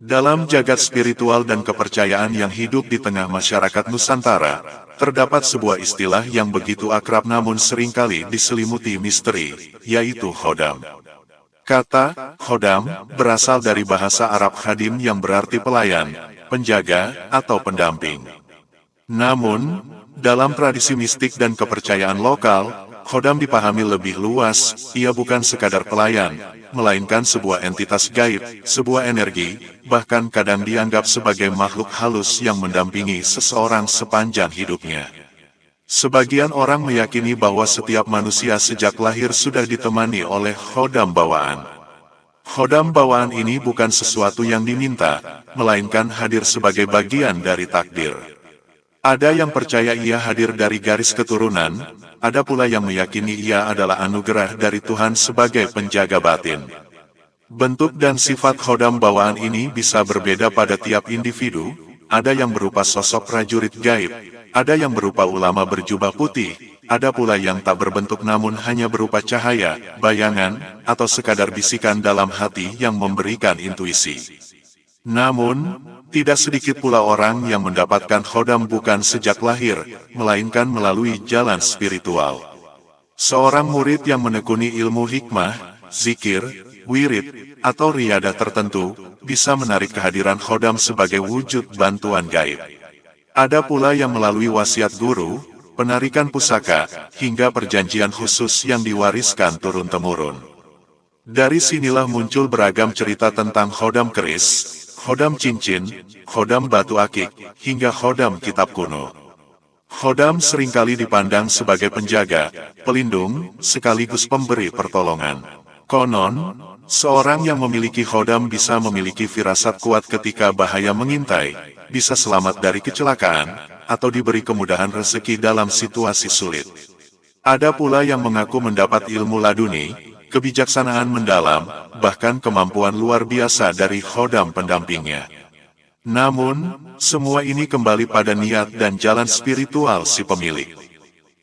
Dalam jagat spiritual dan kepercayaan yang hidup di tengah masyarakat Nusantara, terdapat sebuah istilah yang begitu akrab namun seringkali diselimuti misteri, yaitu khodam. Kata khodam berasal dari bahasa Arab khadim yang berarti pelayan, penjaga, atau pendamping. Namun, dalam tradisi mistik dan kepercayaan lokal, khodam dipahami lebih luas. Ia bukan sekadar pelayan, melainkan sebuah entitas gaib, sebuah energi, bahkan kadang dianggap sebagai makhluk halus yang mendampingi seseorang sepanjang hidupnya. Sebagian orang meyakini bahwa setiap manusia sejak lahir sudah ditemani oleh khodam bawaan. Khodam bawaan ini bukan sesuatu yang diminta, melainkan hadir sebagai bagian dari takdir. Ada yang percaya ia hadir dari garis keturunan, ada pula yang meyakini ia adalah anugerah dari Tuhan sebagai penjaga batin. Bentuk dan sifat khodam bawaan ini bisa berbeda pada tiap individu, ada yang berupa sosok prajurit gaib, ada yang berupa ulama berjubah putih, ada pula yang tak berbentuk namun hanya berupa cahaya, bayangan, atau sekadar bisikan dalam hati yang memberikan intuisi. Namun, tidak sedikit pula orang yang mendapatkan khodam bukan sejak lahir, melainkan melalui jalan spiritual. Seorang murid yang menekuni ilmu hikmah, zikir, wirid, atau riyadah tertentu, bisa menarik kehadiran khodam sebagai wujud bantuan gaib. Ada pula yang melalui wasiat guru, penarikan pusaka, hingga perjanjian khusus yang diwariskan turun-temurun. Dari sinilah muncul beragam cerita tentang khodam keris, khodam cincin, khodam batu akik, hingga khodam kitab kuno. Khodam seringkali dipandang sebagai penjaga, pelindung, sekaligus pemberi pertolongan. Konon, seorang yang memiliki khodam bisa memiliki firasat kuat ketika bahaya mengintai, bisa selamat dari kecelakaan, atau diberi kemudahan rezeki dalam situasi sulit. Ada pula yang mengaku mendapat ilmu laduni, kebijaksanaan mendalam, bahkan kemampuan luar biasa dari khodam pendampingnya. Namun, semua ini kembali pada niat dan jalan spiritual si pemilik.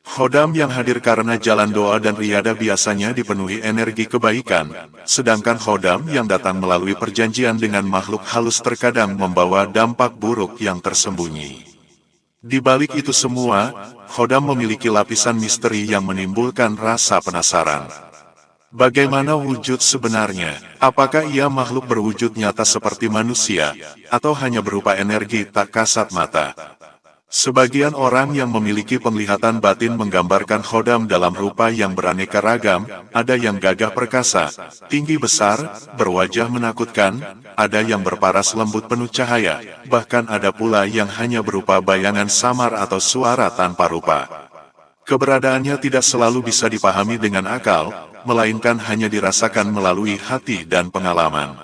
Khodam yang hadir karena jalan doa dan riyadah biasanya dipenuhi energi kebaikan, sedangkan khodam yang datang melalui perjanjian dengan makhluk halus terkadang membawa dampak buruk yang tersembunyi. Di balik itu semua, khodam memiliki lapisan misteri yang menimbulkan rasa penasaran. Bagaimana wujud sebenarnya? Apakah ia makhluk berwujud nyata seperti manusia, atau hanya berupa energi tak kasat mata? Sebagian orang yang memiliki penglihatan batin menggambarkan khodam dalam rupa yang beraneka ragam, ada yang gagah perkasa, tinggi besar, berwajah menakutkan, ada yang berparas lembut penuh cahaya, bahkan ada pula yang hanya berupa bayangan samar atau suara tanpa rupa. Keberadaannya tidak selalu bisa dipahami dengan akal, melainkan hanya dirasakan melalui hati dan pengalaman.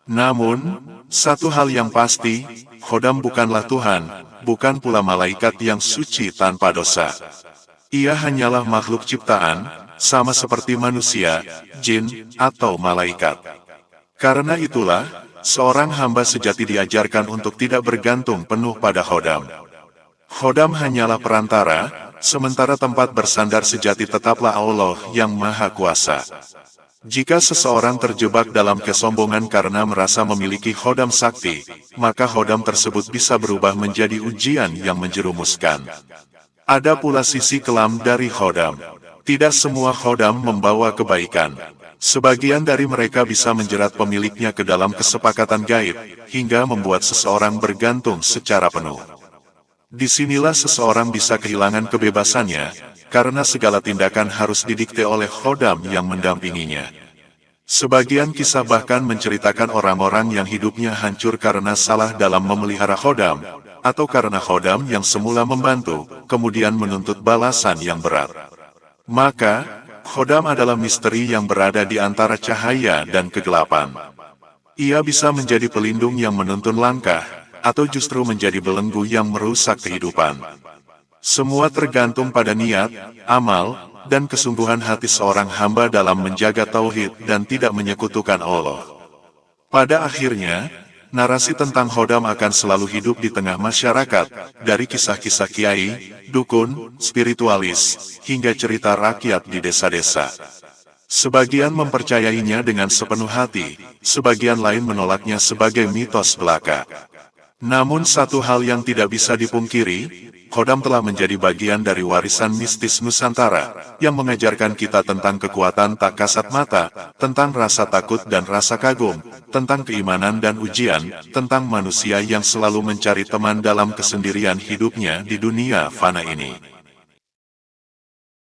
Namun, satu hal yang pasti, khodam bukanlah Tuhan, bukan pula malaikat yang suci tanpa dosa. Ia hanyalah makhluk ciptaan, sama seperti manusia, jin, atau malaikat. Karena itulah, seorang hamba sejati diajarkan untuk tidak bergantung penuh pada khodam. Khodam hanyalah perantara, sementara tempat bersandar sejati tetaplah Allah yang Maha Kuasa. Jika seseorang terjebak dalam kesombongan karena merasa memiliki khodam sakti, maka khodam tersebut bisa berubah menjadi ujian yang menjerumuskan. Ada pula sisi kelam dari khodam. Tidak semua khodam membawa kebaikan. Sebagian dari mereka bisa menjerat pemiliknya ke dalam kesepakatan gaib, hingga membuat seseorang bergantung secara penuh. Disinilah seseorang bisa kehilangan kebebasannya, karena segala tindakan harus didikte oleh khodam yang mendampinginya. Sebagian kisah bahkan menceritakan orang-orang yang hidupnya hancur karena salah dalam memelihara khodam, atau karena khodam yang semula membantu, kemudian menuntut balasan yang berat. Maka, khodam adalah misteri yang berada di antara cahaya dan kegelapan. Ia bisa menjadi pelindung yang menuntun langkah, atau justru menjadi belenggu yang merusak kehidupan. Semua tergantung pada niat, amal, dan kesungguhan hati seorang hamba dalam menjaga tauhid dan tidak menyekutukan Allah. Pada akhirnya, narasi tentang khodam akan selalu hidup di tengah masyarakat, dari kisah-kisah kiai, dukun, spiritualis, hingga cerita rakyat di desa-desa. Sebagian mempercayainya dengan sepenuh hati, sebagian lain menolaknya sebagai mitos belaka. Namun satu hal yang tidak bisa dipungkiri, Khodam telah menjadi bagian dari warisan mistis Nusantara, yang mengajarkan kita tentang kekuatan tak kasat mata, tentang rasa takut dan rasa kagum, tentang keimanan dan ujian, tentang manusia yang selalu mencari teman dalam kesendirian hidupnya di dunia fana ini.